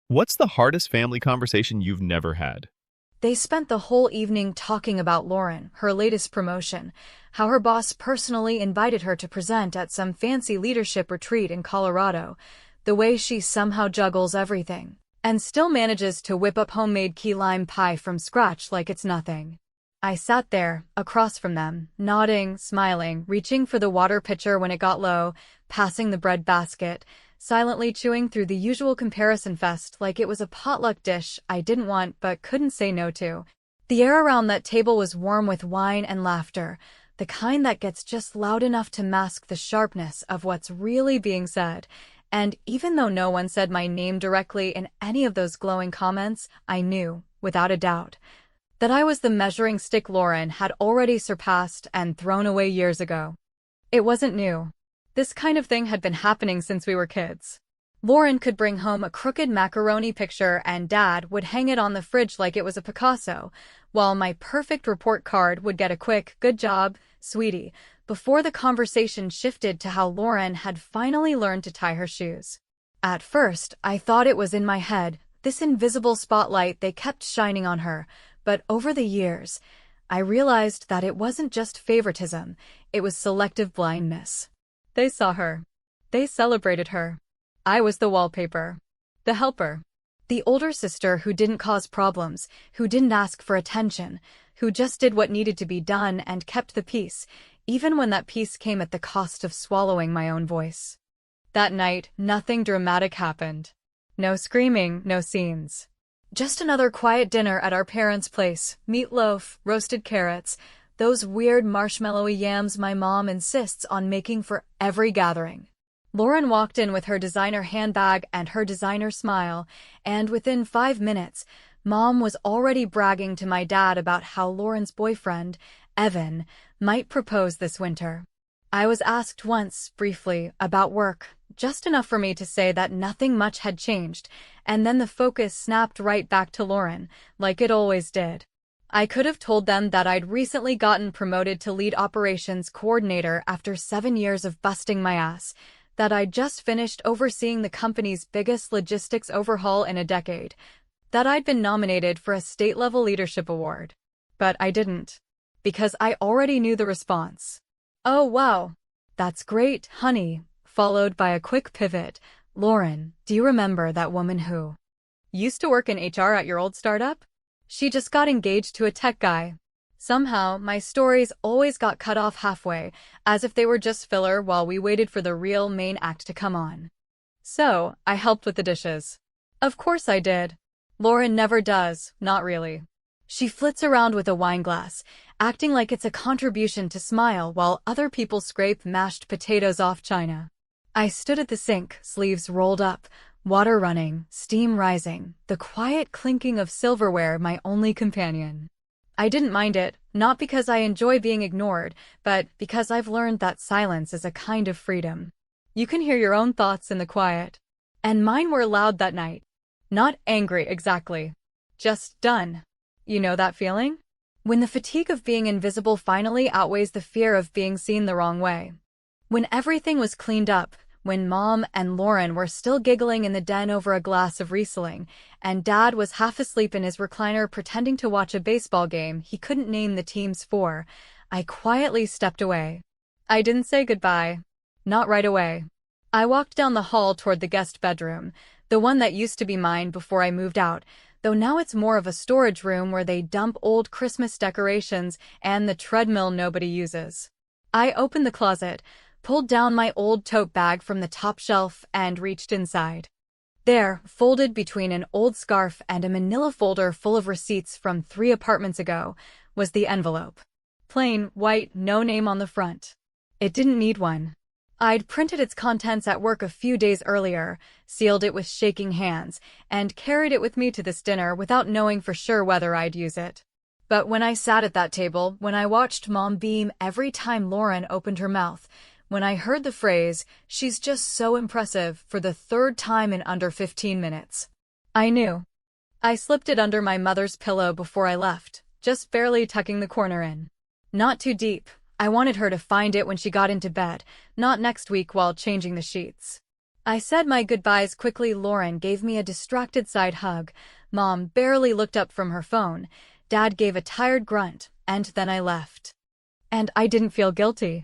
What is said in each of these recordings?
What's the hardest family conversation you've never had? They spent the whole evening talking about Lauren, her latest promotion, how her boss personally invited her to present at some fancy leadership retreat in Colorado, the way she somehow juggles everything, and still manages to whip up homemade key lime pie from scratch like it's nothing. I sat there, across from them, nodding, smiling, reaching for the water pitcher when it got low, passing the bread basket, silently chewing through the usual comparison fest like it was a potluck dish I didn't want but couldn't say no to. The air around that table was warm with wine and laughter, the kind that gets just loud enough to mask the sharpness of what's really being said. And even though no one said my name directly in any of those glowing comments, I knew, without a doubt, that I was the measuring stick Lauren had already surpassed and thrown away years ago. It wasn't new. This kind of thing had been happening since we were kids. Lauren could bring home a crooked macaroni picture and Dad would hang it on the fridge like it was a Picasso, while my perfect report card would get a quick, "Good job, sweetie," before the conversation shifted to how Lauren had finally learned to tie her shoes. At first, I thought it was in my head, this invisible spotlight they kept shining on her, but over the years, I realized that it wasn't just favoritism, it was selective blindness. They saw her. They celebrated her. I was the wallpaper. The helper. The older sister who didn't cause problems, who didn't ask for attention, who just did what needed to be done and kept the peace, even when that peace came at the cost of swallowing my own voice. That night, nothing dramatic happened. No screaming, no scenes. Just another quiet dinner at our parents' place, meatloaf, roasted carrots, those weird marshmallowy yams my mom insists on making for every gathering. Lauren walked in with her designer handbag and her designer smile, and within 5 minutes, Mom was already bragging to my dad about how Lauren's boyfriend, Evan, might propose this winter. I was asked once, briefly, about work, just enough for me to say that nothing much had changed, and then the focus snapped right back to Lauren, like it always did. I could have told them that I'd recently gotten promoted to lead operations coordinator after 7 years of busting my ass, that I'd just finished overseeing the company's biggest logistics overhaul in a decade, that I'd been nominated for a state-level leadership award. But I didn't, because I already knew the response. "Oh wow, that's great, honey," followed by a quick pivot. "Lauren, do you remember that woman who used to work in HR at your old startup? She just got engaged to a tech guy." Somehow, my stories always got cut off halfway, as if they were just filler while we waited for the real main act to come on. So, I helped with the dishes. Of course I did. Lauren never does, not really. She flits around with a wine glass, acting like it's a contribution to smile while other people scrape mashed potatoes off china. I stood at the sink, sleeves rolled up, water running, steam rising, the quiet clinking of silverware my only companion. I didn't mind it, not because I enjoy being ignored, but because I've learned that silence is a kind of freedom. You can hear your own thoughts in the quiet. And mine were loud that night. Not angry exactly. Just done. You know that feeling? When the fatigue of being invisible finally outweighs the fear of being seen the wrong way. When everything was cleaned up, when Mom and Lauren were still giggling in the den over a glass of Riesling, and Dad was half asleep in his recliner pretending to watch a baseball game he couldn't name the teams for, I quietly stepped away. I didn't say goodbye. Not right away. I walked down the hall toward the guest bedroom, the one that used to be mine before I moved out, though now it's more of a storage room where they dump old Christmas decorations and the treadmill nobody uses. I opened the closet, pulled down my old tote bag from the top shelf, and reached inside. There, folded between an old scarf and a manila folder full of receipts from 3 apartments ago, was the envelope. Plain, white, no name on the front. It didn't need one. I'd printed its contents at work a few days earlier, sealed it with shaking hands, and carried it with me to this dinner without knowing for sure whether I'd use it. But when I sat at that table, when I watched Mom beam every time Lauren opened her mouth, when I heard the phrase, "She's just so impressive," for the 3rd time in under 15 minutes, I knew. I slipped it under my mother's pillow before I left, just barely tucking the corner in. Not too deep. I wanted her to find it when she got into bed, not next week while changing the sheets. I said my goodbyes quickly. Lauren gave me a distracted side hug. Mom barely looked up from her phone. Dad gave a tired grunt, and then I left. And I didn't feel guilty.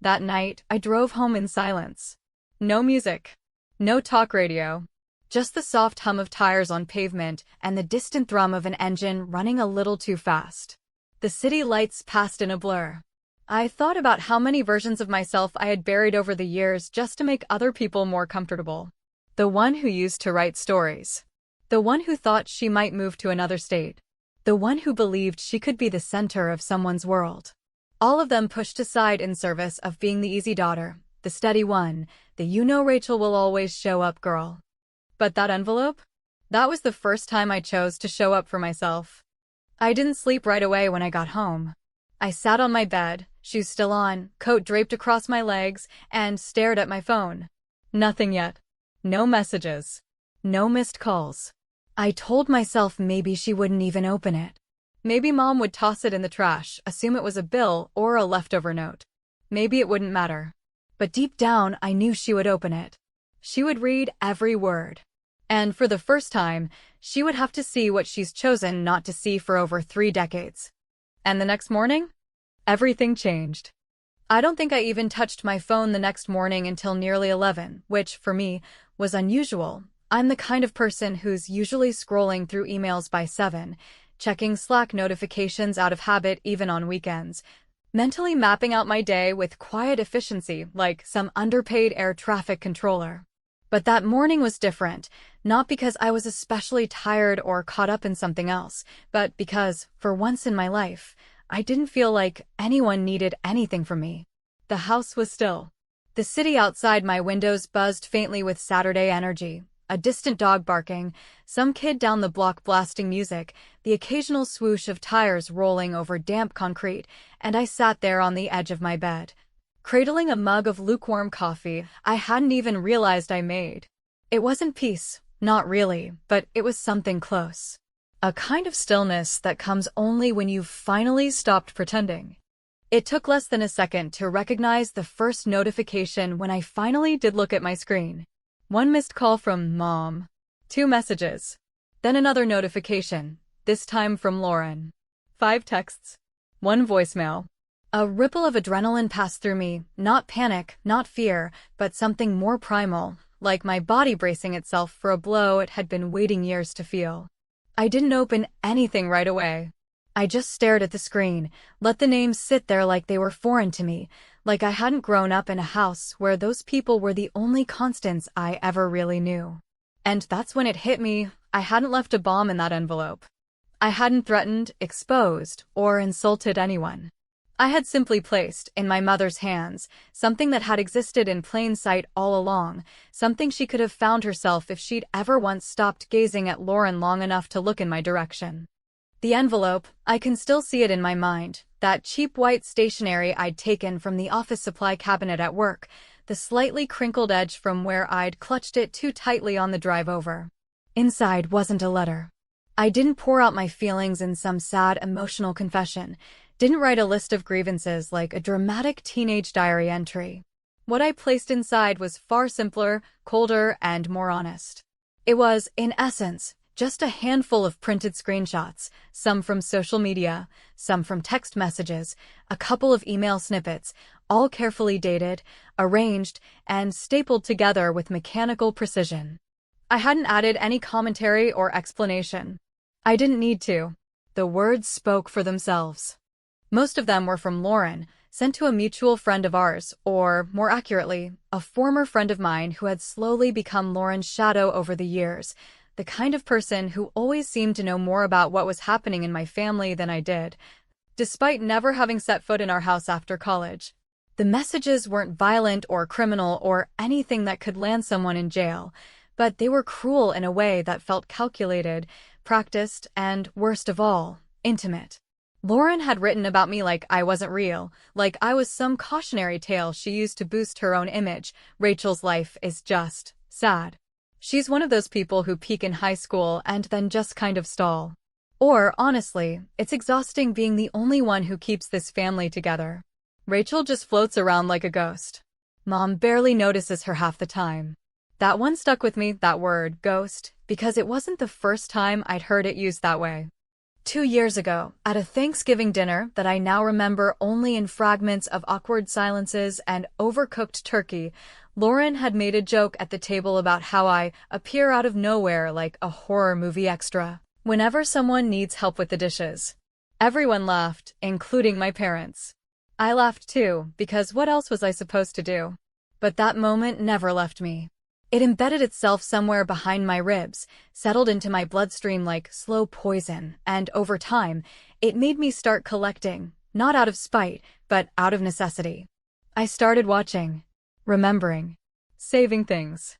That night, I drove home in silence. No music. No talk radio. Just the soft hum of tires on pavement and the distant thrum of an engine running a little too fast. The city lights passed in a blur. I thought about how many versions of myself I had buried over the years just to make other people more comfortable. The one who used to write stories. The one who thought she might move to another state. The one who believed she could be the center of someone's world. All of them pushed aside in service of being the easy daughter, the steady one, the Rachel will always show up girl. But that envelope? That was the first time I chose to show up for myself. I didn't sleep right away when I got home. I sat on my bed, shoes still on, coat draped across my legs, and stared at my phone. Nothing yet. No messages. No missed calls. I told myself maybe she wouldn't even open it. Maybe Mom would toss it in the trash, assume it was a bill or a leftover note. Maybe it wouldn't matter. But deep down, I knew she would open it. She would read every word. And for the first time, she would have to see what she's chosen not to see for over 3 decades. And the next morning? Everything changed. I don't think I even touched my phone the next morning until nearly 11, which, for me, was unusual. I'm the kind of person who's usually scrolling through emails by 7, checking Slack notifications out of habit even on weekends, mentally mapping out my day with quiet efficiency like some underpaid air traffic controller. But that morning was different, not because I was especially tired or caught up in something else, but because, for once in my life, I didn't feel like anyone needed anything from me. The house was still. The city outside my windows buzzed faintly with Saturday energy, a distant dog barking, some kid down the block blasting music, the occasional swoosh of tires rolling over damp concrete, and I sat there on the edge of my bed, cradling a mug of lukewarm coffee I hadn't even realized I made. It wasn't peace, not really, but it was something close. A kind of stillness that comes only when you've finally stopped pretending. It took less than a second to recognize the first notification when I finally did look at my screen. 1 missed call from Mom. 2 messages. Then another notification, this time from Lauren. 5 texts. 1 voicemail. A ripple of adrenaline passed through me, not panic, not fear, but something more primal, like my body bracing itself for a blow it had been waiting years to feel. I didn't open anything right away. I just stared at the screen, let the names sit there like they were foreign to me, like I hadn't grown up in a house where those people were the only constants I ever really knew. And that's when it hit me, I hadn't left a bomb in that envelope. I hadn't threatened, exposed, or insulted anyone. I had simply placed, in my mother's hands, something that had existed in plain sight all along, something she could have found herself if she'd ever once stopped gazing at Lauren long enough to look in my direction. The envelope, I can still see it in my mind, that cheap white stationery I'd taken from the office supply cabinet at work, the slightly crinkled edge from where I'd clutched it too tightly on the drive over. Inside wasn't a letter. I didn't pour out my feelings in some sad emotional confession, didn't write a list of grievances like a dramatic teenage diary entry. What I placed inside was far simpler, colder, and more honest. It was, in essence, just a handful of printed screenshots, some from social media, some from text messages, a couple of email snippets, all carefully dated, arranged, and stapled together with mechanical precision. I hadn't added any commentary or explanation. I didn't need to. The words spoke for themselves. Most of them were from Lauren, sent to a mutual friend of ours, or, more accurately, a former friend of mine who had slowly become Lauren's shadow over the years, the kind of person who always seemed to know more about what was happening in my family than I did, despite never having set foot in our house after college. The messages weren't violent or criminal or anything that could land someone in jail, but they were cruel in a way that felt calculated, practiced, and, worst of all, intimate. Lauren had written about me like I wasn't real, like I was some cautionary tale she used to boost her own image. Rachel's life is just sad. She's one of those people who peak in high school and then just kind of stall. Or, honestly, it's exhausting being the only one who keeps this family together. Rachel just floats around like a ghost. Mom barely notices her half the time. That one stuck with me, that word, ghost, because it wasn't the first time I'd heard it used that way. 2 years ago, at a Thanksgiving dinner that I now remember only in fragments of awkward silences and overcooked turkey, Lauren had made a joke at the table about how I appear out of nowhere like a horror movie extra whenever someone needs help with the dishes. Everyone laughed, including my parents. I laughed too, because what else was I supposed to do? But that moment never left me. It embedded itself somewhere behind my ribs, settled into my bloodstream like slow poison, and over time, it made me start collecting, not out of spite, but out of necessity. I started watching, remembering, saving things.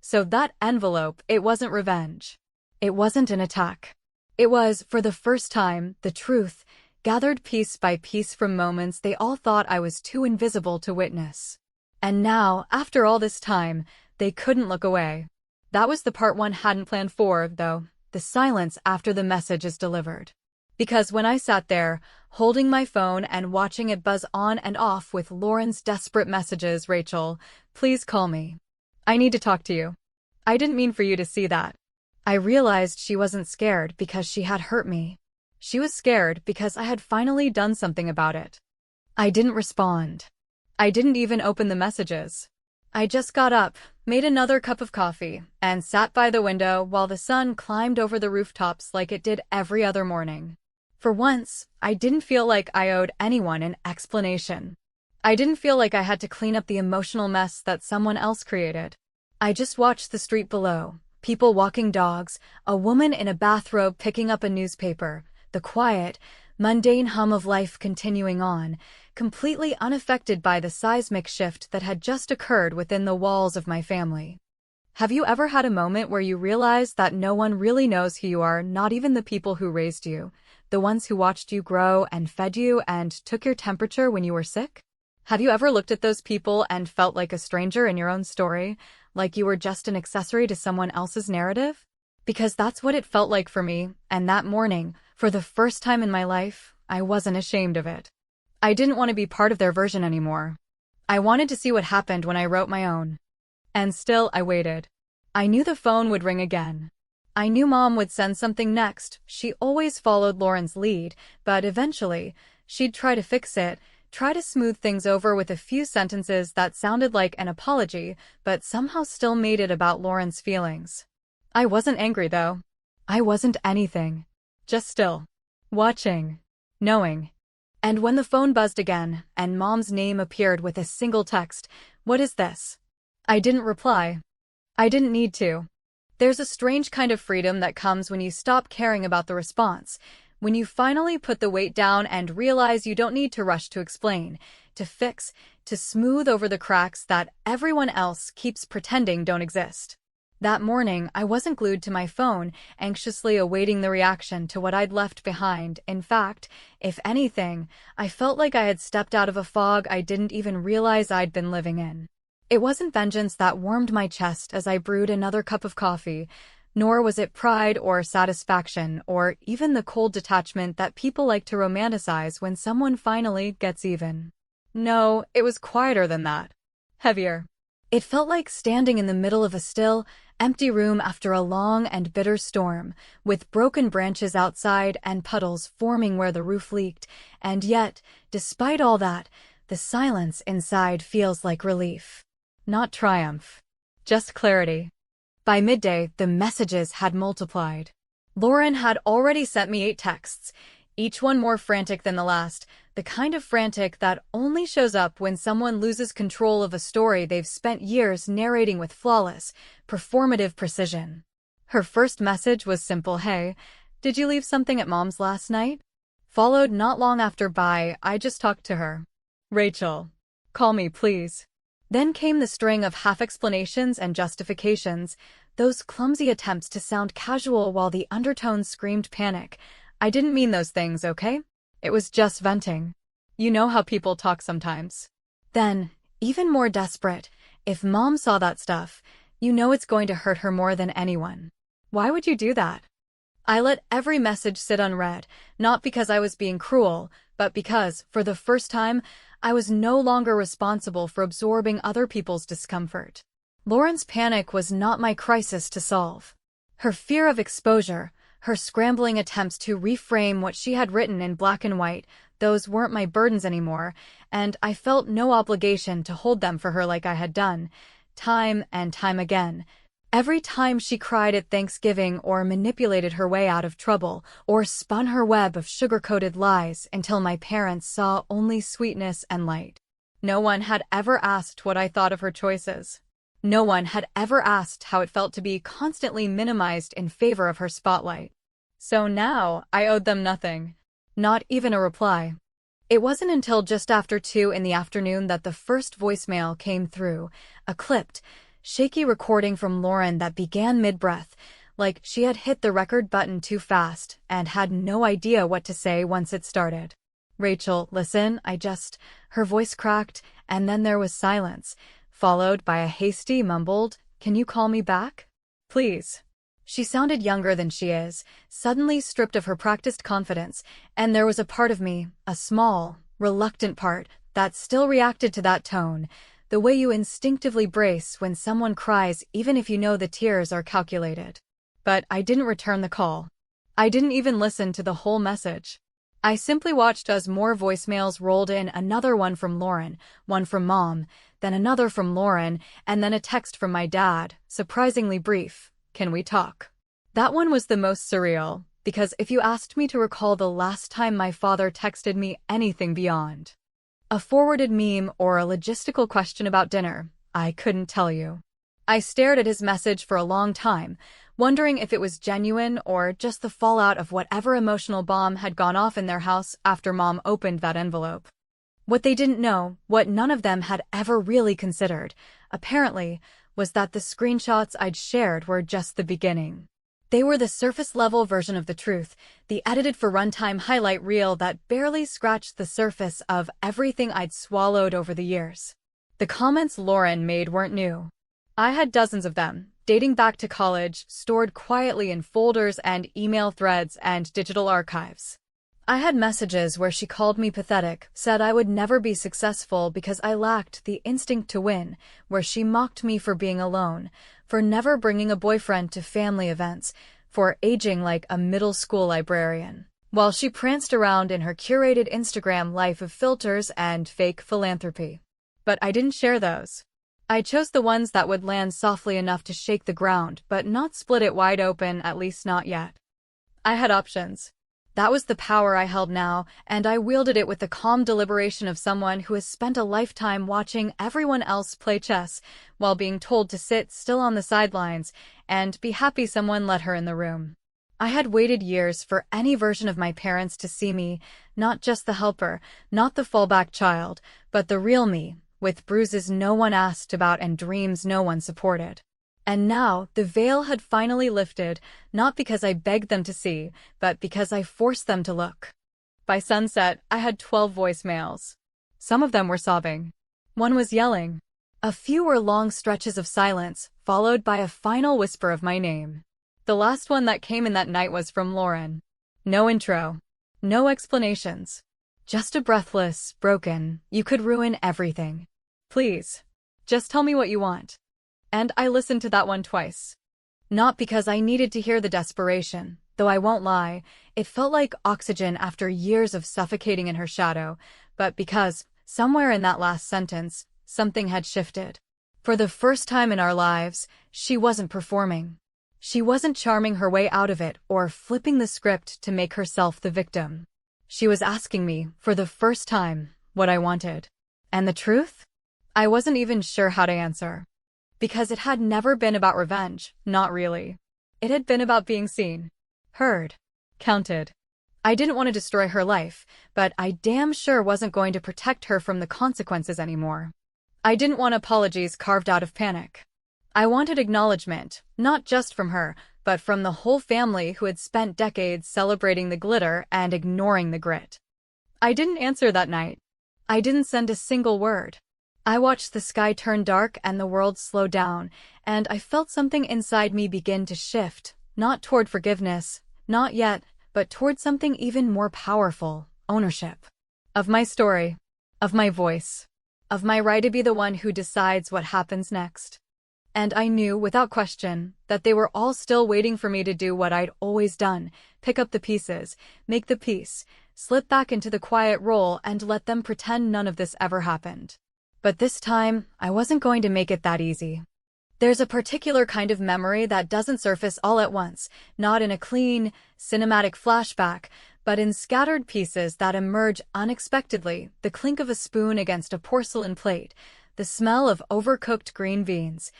So that envelope, it wasn't revenge. It wasn't an attack. It was, for the first time, the truth, gathered piece by piece from moments they all thought I was too invisible to witness. And now, after all this time, they couldn't look away. That was the part one hadn't planned for, though, the silence after the message is delivered. Because when I sat there, holding my phone and watching it buzz on and off with Lauren's desperate messages, Rachel, please call me. I need to talk to you. I didn't mean for you to see that. I realized she wasn't scared because she had hurt me. She was scared because I had finally done something about it. I didn't respond. I didn't even open the messages. I just got up, made another cup of coffee, and sat by the window while the sun climbed over the rooftops like it did every other morning. For once, I didn't feel like I owed anyone an explanation. I didn't feel like I had to clean up the emotional mess that someone else created. I just watched the street below, people walking dogs, a woman in a bathrobe picking up a newspaper, the quiet, mundane hum of life continuing on, completely unaffected by the seismic shift that had just occurred within the walls of my family. Have you ever had a moment where you realize that no one really knows who you are, not even the people who raised you, the ones who watched you grow and fed you and took your temperature when you were sick? Have you ever looked at those people and felt like a stranger in your own story, like you were just an accessory to someone else's narrative? Because that's what it felt like for me, and that morning, for the first time in my life, I wasn't ashamed of it. I didn't want to be part of their version anymore. I wanted to see what happened when I wrote my own. And still, I waited. I knew the phone would ring again. I knew Mom would send something next. She always followed Lauren's lead, but eventually, she'd try to fix it, try to smooth things over with a few sentences that sounded like an apology, but somehow still made it about Lauren's feelings. I wasn't angry, though. I wasn't anything. Just still. Watching. Knowing. And when the phone buzzed again, and Mom's name appeared with a single text, "What is this?" I didn't reply. I didn't need to. There's a strange kind of freedom that comes when you stop caring about the response, when you finally put the weight down and realize you don't need to rush to explain, to fix, to smooth over the cracks that everyone else keeps pretending don't exist. That morning, I wasn't glued to my phone, anxiously awaiting the reaction to what I'd left behind. In fact, if anything, I felt like I had stepped out of a fog I didn't even realize I'd been living in. It wasn't vengeance that warmed my chest as I brewed another cup of coffee, nor was it pride or satisfaction or even the cold detachment that people like to romanticize when someone finally gets even. No, it was quieter than that. Heavier. It felt like standing in the middle of a still, empty room after a long and bitter storm, with broken branches outside and puddles forming where the roof leaked, and yet, despite all that, the silence inside feels like relief. Not triumph. Just clarity. By midday, the messages had multiplied. Lauren had already sent me 8 texts, each one more frantic than the last, the kind of frantic that only shows up when someone loses control of a story they've spent years narrating with flawless, performative precision. Her first message was simple, "Hey, did you leave something at Mom's last night?" Followed not long after by, "I just talked to her. Rachel, call me, please." Then came the string of half-explanations and justifications, those clumsy attempts to sound casual while the undertones screamed panic. I didn't mean those things, okay? It was just venting. You know how people talk sometimes. Then, even more desperate, if Mom saw that stuff, you know it's going to hurt her more than anyone. Why would you do that? I let every message sit unread, not because I was being cruel, but because, for the first time, I was no longer responsible for absorbing other people's discomfort. Lauren's panic was not my crisis to solve. Her fear of exposure, her scrambling attempts to reframe what she had written in black and white, those weren't my burdens anymore, and I felt no obligation to hold them for her like I had done, time and time again. Every time she cried at Thanksgiving or manipulated her way out of trouble or spun her web of sugar-coated lies until my parents saw only sweetness and light. No one had ever asked what I thought of her choices. No one had ever asked how it felt to be constantly minimized in favor of her spotlight. So now I owed them nothing. Not even a reply. It wasn't until just after 2 in the afternoon that the first voicemail came through, a clipped, shaky recording from Lauren that began mid-breath, like she had hit the record button too fast and had no idea what to say once it started. "Rachel, listen, Her voice cracked, and then there was silence, followed by a hasty mumbled, "Can you call me back? Please." She sounded younger than she is, suddenly stripped of her practiced confidence, and there was a part of me, a small, reluctant part, that still reacted to that tone, the way you instinctively brace when someone cries even if you know the tears are calculated. But I didn't return the call. I didn't even listen to the whole message. I simply watched as more voicemails rolled in, another one from Lauren, one from Mom, then another from Lauren, and then a text from my dad, surprisingly brief. "Can we talk?" That one was the most surreal, because if you asked me to recall the last time my father texted me anything beyond a forwarded meme or a logistical question about dinner, I couldn't tell you. I stared at his message for a long time, wondering if it was genuine or just the fallout of whatever emotional bomb had gone off in their house after Mom opened that envelope. What they didn't know, what none of them had ever really considered, apparently, was that the screenshots I'd shared were just the beginning. They were the surface-level version of the truth, the edited-for-runtime highlight reel that barely scratched the surface of everything I'd swallowed over the years. The comments Lauren made weren't new. I had dozens of them, dating back to college, stored quietly in folders and email threads and digital archives. I had messages where she called me pathetic, said I would never be successful because I lacked the instinct to win, where she mocked me for being alone, for never bringing a boyfriend to family events, for aging like a middle school librarian, while she pranced around in her curated Instagram life of filters and fake philanthropy. But I didn't share those. I chose the ones that would land softly enough to shake the ground, but not split it wide open, at least not yet. I had options. That was the power I held now, and I wielded it with the calm deliberation of someone who has spent a lifetime watching everyone else play chess, while being told to sit still on the sidelines and be happy someone let her in the room. I had waited years for any version of my parents to see me, not just the helper, not the fallback child, but the real me, with bruises no one asked about and dreams no one supported. And now, the veil had finally lifted, not because I begged them to see, but because I forced them to look. By sunset, I had 12 voicemails. Some of them were sobbing. One was yelling. A few were long stretches of silence, followed by a final whisper of my name. The last one that came in that night was from Lauren. No intro. No explanations. Just a breathless, broken, "You could ruin everything. Please. Just tell me what you want." And I listened to that one twice. Not because I needed to hear the desperation, though I won't lie, it felt like oxygen after years of suffocating in her shadow, but because, somewhere in that last sentence, something had shifted. For the first time in our lives, she wasn't performing. She wasn't charming her way out of it or flipping the script to make herself the victim. She was asking me, for the first time, what I wanted. And the truth? I wasn't even sure how to answer. Because it had never been about revenge, not really. It had been about being seen, heard, counted. I didn't want to destroy her life, but I damn sure wasn't going to protect her from the consequences anymore. I didn't want apologies carved out of panic. I wanted acknowledgement, not just from her, but from the whole family who had spent decades celebrating the glitter and ignoring the grit. I didn't answer that night. I didn't send a single word. I watched the sky turn dark and the world slow down, and I felt something inside me begin to shift, not toward forgiveness, not yet, but toward something even more powerful, ownership. Of my story, of my voice, of my right to be the one who decides what happens next. and I knew, without question, that they were all still waiting for me to do what I'd always done: pick up the pieces, make the peace, slip back into the quiet role, and let them pretend none of this ever happened. But this time, I wasn't going to make it that easy. There's a particular kind of memory that doesn't surface all at once, not in a clean, cinematic flashback, but in scattered pieces that emerge unexpectedly: the clink of a spoon against a porcelain plate, the smell of overcooked green beans,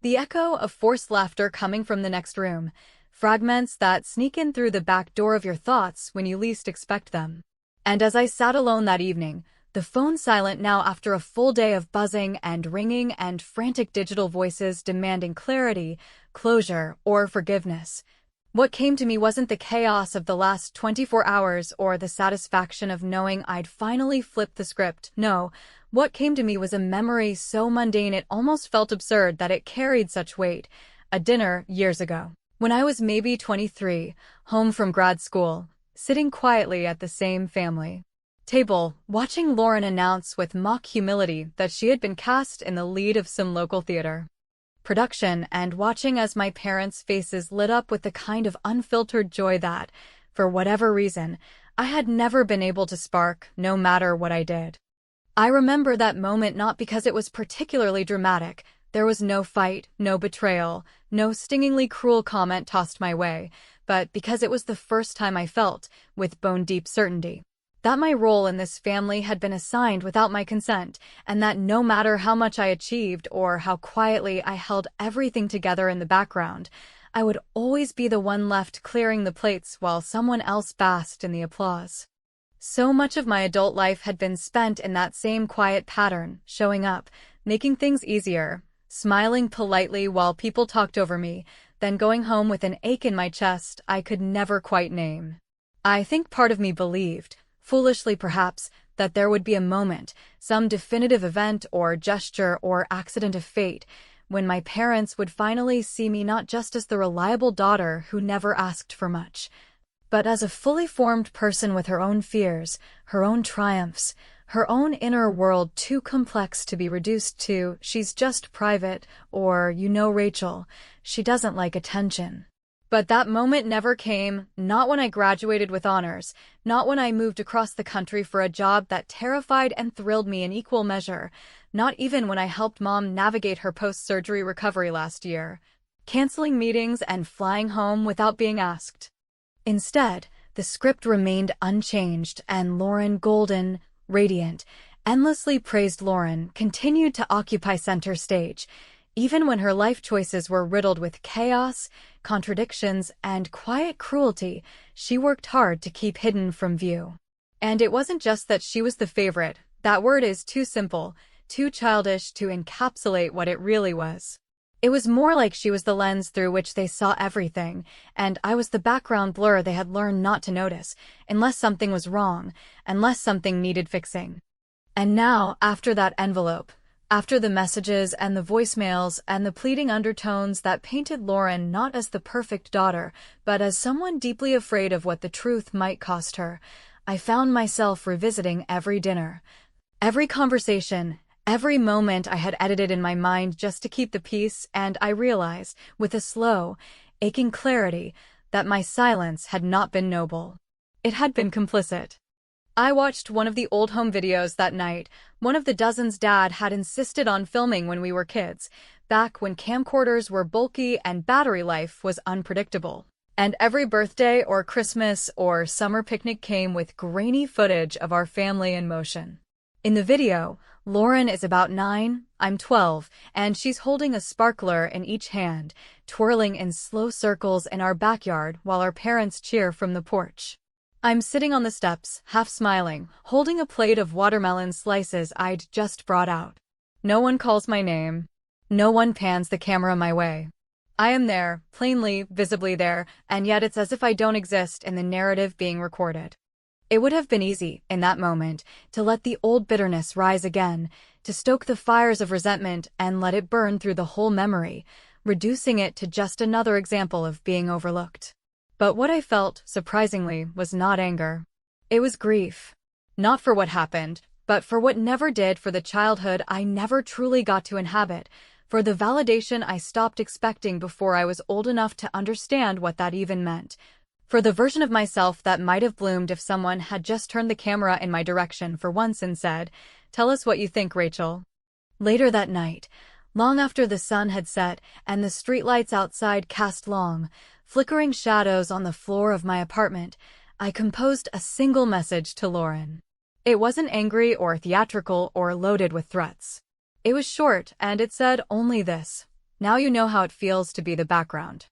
the echo of forced laughter coming from the next room, fragments that sneak in through the back door of your thoughts when you least expect them. And as I sat alone that evening, the phone silent now after a full day of buzzing and ringing and frantic digital voices demanding clarity, closure, or forgiveness, what came to me wasn't the chaos of the last 24 hours or the satisfaction of knowing I'd finally flipped the script. No, what came to me was a memory so mundane it almost felt absurd that it carried such weight. A dinner years ago, when I was maybe 23, home from grad school, sitting quietly at the same family table, watching Lauren announce with mock humility that she had been cast in the lead of some local theater production, and watching as my parents' faces lit up with the kind of unfiltered joy that, for whatever reason, I had never been able to spark, no matter what I did. I remember that moment not because it was particularly dramatic. There was no fight, no betrayal, no stingingly cruel comment tossed my way, but because it was the first time I felt, with bone-deep certainty, that my role in this family had been assigned without my consent, and that no matter how much I achieved or how quietly I held everything together in the background, I would always be the one left clearing the plates while someone else basked in the applause. So much of my adult life had been spent in that same quiet pattern: showing up, making things easier, smiling politely while people talked over me, then going home with an ache in my chest I could never quite name. I think part of me believed, foolishly perhaps, that there would be a moment, some definitive event or gesture or accident of fate, when my parents would finally see me not just as the reliable daughter who never asked for much, but as a fully formed person with her own fears, her own triumphs, her own inner world too complex to be reduced to "she's just private," or "Rachel, she doesn't like attention." But that moment never came, not when I graduated with honors, not when I moved across the country for a job that terrified and thrilled me in equal measure, not even when I helped Mom navigate her post-surgery recovery last year, canceling meetings and flying home without being asked. Instead, the script remained unchanged, and Lauren, golden, radiant, endlessly praised Lauren, continued to occupy center stage, even when her life choices were riddled with chaos, contradictions, and quiet cruelty. She worked hard to keep hidden from view. And it wasn't just that she was the favorite. That word is too simple, too childish to encapsulate what it really was. It was more like she was the lens through which they saw everything, and I was the background blur they had learned not to notice, unless something was wrong, unless something needed fixing. And now, after that envelope, after the messages and the voicemails and the pleading undertones that painted Lauren not as the perfect daughter, but as someone deeply afraid of what the truth might cost her, I found myself revisiting every dinner, every conversation, every moment I had edited in my mind just to keep the peace, and I realized, with a slow, aching clarity, that my silence had not been noble. It had been complicit. I watched one of the old home videos that night, one of the dozens Dad had insisted on filming when we were kids, back when camcorders were bulky and battery life was unpredictable. And every birthday or Christmas or summer picnic came with grainy footage of our family in motion. In the video, Lauren is about 9, I'm 12, and she's holding a sparkler in each hand, twirling in slow circles in our backyard while our parents cheer from the porch. I'm sitting on the steps, half smiling, holding a plate of watermelon slices I'd just brought out. No one calls my name. No one pans the camera my way. I am there, plainly, visibly there, and yet it's as if I don't exist in the narrative being recorded. It would have been easy, in that moment, to let the old bitterness rise again, to stoke the fires of resentment and let it burn through the whole memory, reducing it to just another example of being overlooked. But what I felt, surprisingly, was not anger. It was grief. Not for what happened, but for what never did, for the childhood I never truly got to inhabit, for the validation I stopped expecting before I was old enough to understand what that even meant, for the version of myself that might have bloomed if someone had just turned the camera in my direction for once and said, "Tell us what you think, Rachel." Later that night, long after the sun had set and the streetlights outside cast long, flickering shadows on the floor of my apartment, I composed a single message to Lauren. It wasn't angry or theatrical or loaded with threats. It was short, and it said only this: "Now you know how it feels to be the background."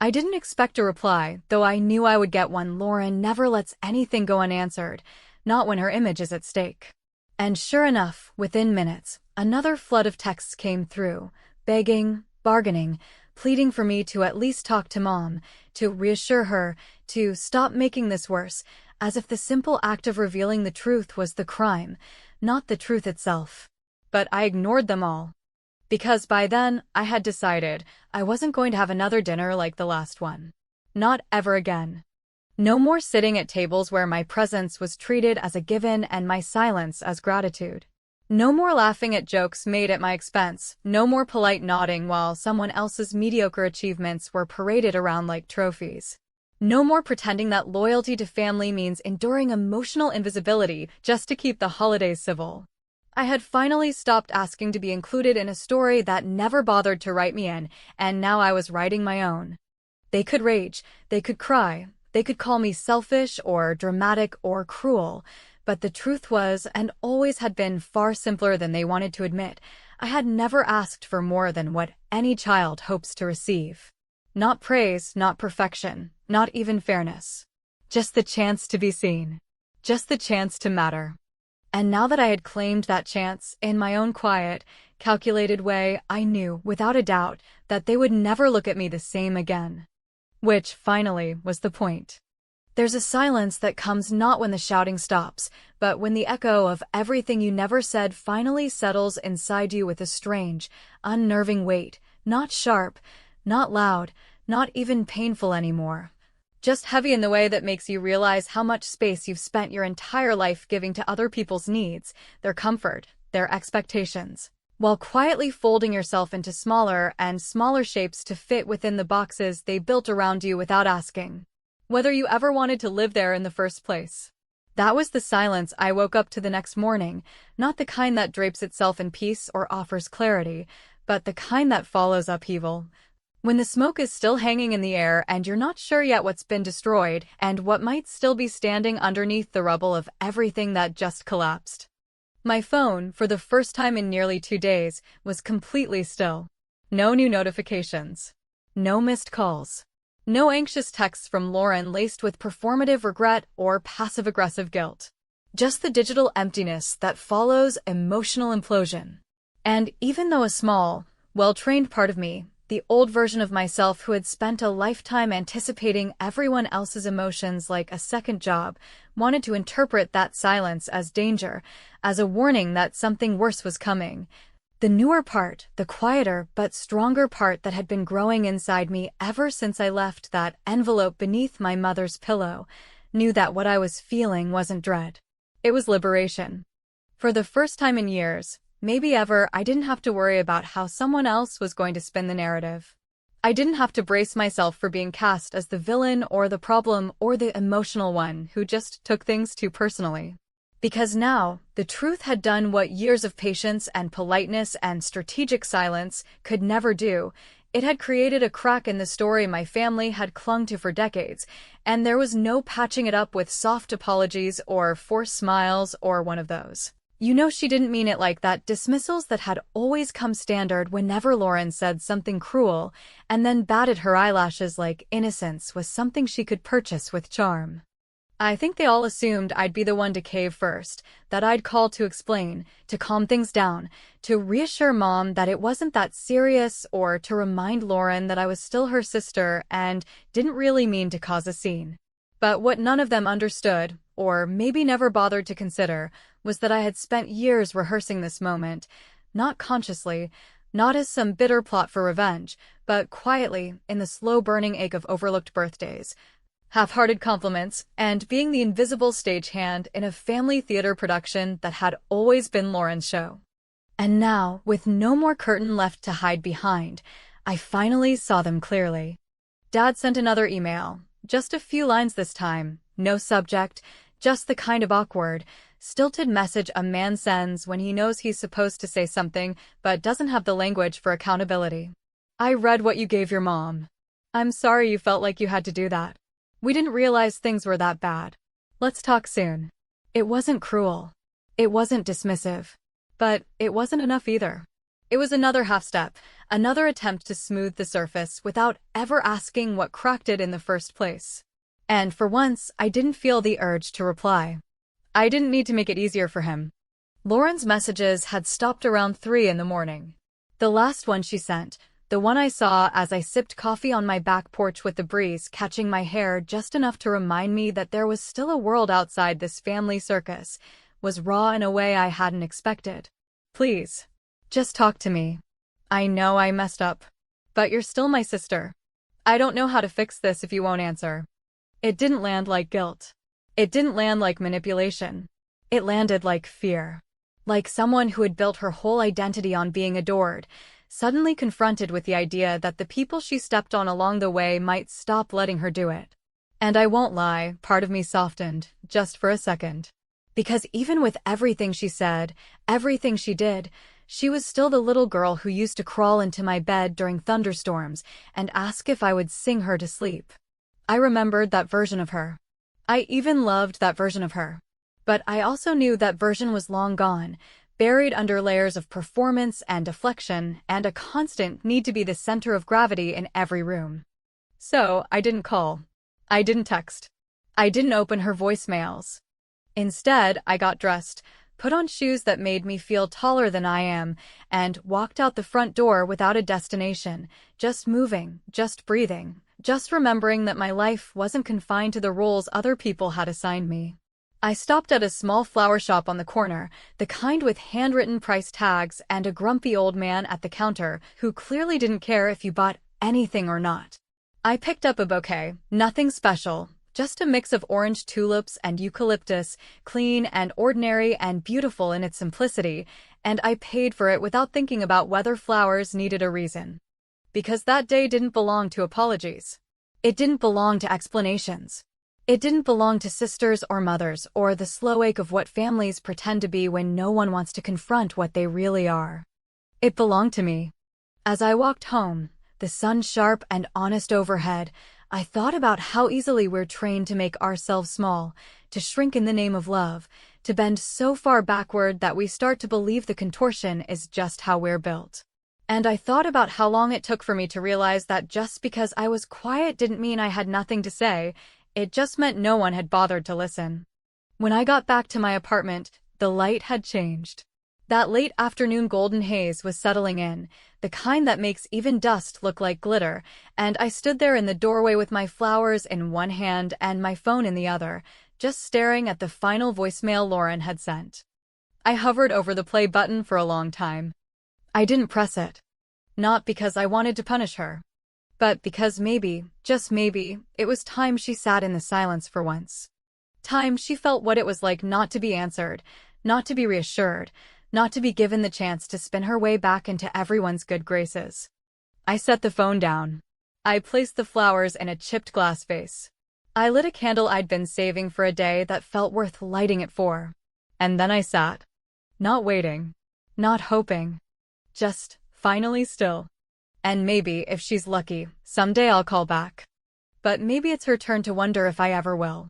I didn't expect a reply, though I knew I would get one. Lauren never lets anything go unanswered, not when her image is at stake. And sure enough, within minutes, another flood of texts came through, begging, bargaining, pleading for me to at least talk to Mom, to reassure her, to stop making this worse, as if the simple act of revealing the truth was the crime, not the truth itself. But I ignored them all. Because by then, I had decided I wasn't going to have another dinner like the last one. Not ever again. No more sitting at tables where my presence was treated as a given and my silence as gratitude. No more laughing at jokes made at my expense. No more polite nodding while someone else's mediocre achievements were paraded around like trophies. No more pretending that loyalty to family means enduring emotional invisibility just to keep the holidays civil. I had finally stopped asking to be included in a story that never bothered to write me in, and now I was writing my own. They could rage, they could cry, they could call me selfish or dramatic or cruel, but the truth was, and always had been, far simpler than they wanted to admit. I had never asked for more than what any child hopes to receive. Not praise, not perfection, not even fairness. Just the chance to be seen. Just the chance to matter. And now that I had claimed that chance, in my own quiet, calculated way, I knew, without a doubt, that they would never look at me the same again. Which, finally, was the point. There's a silence that comes not when the shouting stops, but when the echo of everything you never said finally settles inside you with a strange, unnerving weight, not sharp, not loud, not even painful anymore. Just heavy in the way that makes you realize how much space you've spent your entire life giving to other people's needs, their comfort, their expectations, while quietly folding yourself into smaller and smaller shapes to fit within the boxes they built around you without asking whether you ever wanted to live there in the first place. That was the silence I woke up to the next morning, not the kind that drapes itself in peace or offers clarity, but the kind that follows upheaval. When the smoke is still hanging in the air and you're not sure yet what's been destroyed and what might still be standing underneath the rubble of everything that just collapsed. My phone, for the first time in nearly 2 days, was completely still. No new notifications. No missed calls. No anxious texts from Lauren laced with performative regret or passive-aggressive guilt. Just the digital emptiness that follows emotional implosion. And even though a small, well-trained part of me, the old version of myself who had spent a lifetime anticipating everyone else's emotions like a second job, wanted to interpret that silence as danger, as a warning that something worse was coming. The newer part, the quieter but stronger part that had been growing inside me ever since I left that envelope beneath my mother's pillow, knew that what I was feeling wasn't dread. It was liberation. For the first time in years, maybe ever, I didn't have to worry about how someone else was going to spin the narrative. I didn't have to brace myself for being cast as the villain or the problem or the emotional one who just took things too personally. Because now, the truth had done what years of patience and politeness and strategic silence could never do. It had created a crack in the story my family had clung to for decades, and there was no patching it up with soft apologies or forced smiles or one of those "you know she didn't mean it like that" dismissals that had always come standard whenever Lauren said something cruel, and then batted her eyelashes like innocence was something she could purchase with charm. I think they all assumed I'd be the one to cave first, that I'd call to explain, to calm things down, to reassure Mom that it wasn't that serious, or to remind Lauren that I was still her sister and didn't really mean to cause a scene. But what none of them understood, or maybe never bothered to consider, was that I had spent years rehearsing this moment, not consciously, not as some bitter plot for revenge, but quietly, in the slow-burning ache of overlooked birthdays, half-hearted compliments, and being the invisible stagehand in a family theater production that had always been Lauren's show. And now, with no more curtain left to hide behind, I finally saw them clearly. Dad sent another email, just a few lines this time, no subject, just the kind of awkward, stilted message a man sends when he knows he's supposed to say something but doesn't have the language for accountability. I read what you gave your mom. I'm sorry you felt like you had to do that. We didn't realize things were that bad. Let's talk soon. It wasn't cruel. It wasn't dismissive. But it wasn't enough either. It was another half step, another attempt to smooth the surface without ever asking what cracked it in the first place. And for once, I didn't feel the urge to reply. I didn't need to make it easier for him. Lauren's messages had stopped around 3 in the morning. The last one she sent, the one I saw as I sipped coffee on my back porch with the breeze catching my hair just enough to remind me that there was still a world outside this family circus, was raw in a way I hadn't expected. Please, just talk to me. I know I messed up, but you're still my sister. I don't know how to fix this if you won't answer. It didn't land like guilt. It didn't land like manipulation. It landed like fear. Like someone who had built her whole identity on being adored, suddenly confronted with the idea that the people she stepped on along the way might stop letting her do it. And I won't lie, part of me softened, just for a second. Because even with everything she said, everything she did, she was still the little girl who used to crawl into my bed during thunderstorms and ask if I would sing her to sleep. I remembered that version of her. I even loved that version of her. But I also knew that version was long gone, buried under layers of performance and deflection and a constant need to be the center of gravity in every room. So, I didn't call. I didn't text. I didn't open her voicemails. Instead, I got dressed, put on shoes that made me feel taller than I am, and walked out the front door without a destination, just moving, just breathing, just remembering that my life wasn't confined to the roles other people had assigned me. I stopped at a small flower shop on the corner, the kind with handwritten price tags and a grumpy old man at the counter who clearly didn't care if you bought anything or not. I picked up a bouquet, nothing special, just a mix of orange tulips and eucalyptus, clean and ordinary and beautiful in its simplicity, and I paid for it without thinking about whether flowers needed a reason. Because that day didn't belong to apologies. It didn't belong to explanations. It didn't belong to sisters or mothers or the slow ache of what families pretend to be when no one wants to confront what they really are. It belonged to me. As I walked home, the sun sharp and honest overhead, I thought about how easily we're trained to make ourselves small, to shrink in the name of love, to bend so far backward that we start to believe the contortion is just how we're built. And I thought about how long it took for me to realize that just because I was quiet didn't mean I had nothing to say, it just meant no one had bothered to listen. When I got back to my apartment, the light had changed. That late afternoon golden haze was settling in, the kind that makes even dust look like glitter, and I stood there in the doorway with my flowers in one hand and my phone in the other, just staring at the final voicemail Lauren had sent. I hovered over the play button for a long time. I didn't press it. Not because I wanted to punish her, but because maybe, just maybe, it was time she sat in the silence for once. Time she felt what it was like not to be answered, not to be reassured, not to be given the chance to spin her way back into everyone's good graces. I set the phone down. I placed the flowers in a chipped glass vase. I lit a candle I'd been saving for a day that felt worth lighting it for. And then I sat. Not waiting. Not hoping. Just finally still. And maybe, if she's lucky, someday I'll call back. But maybe it's her turn to wonder if I ever will.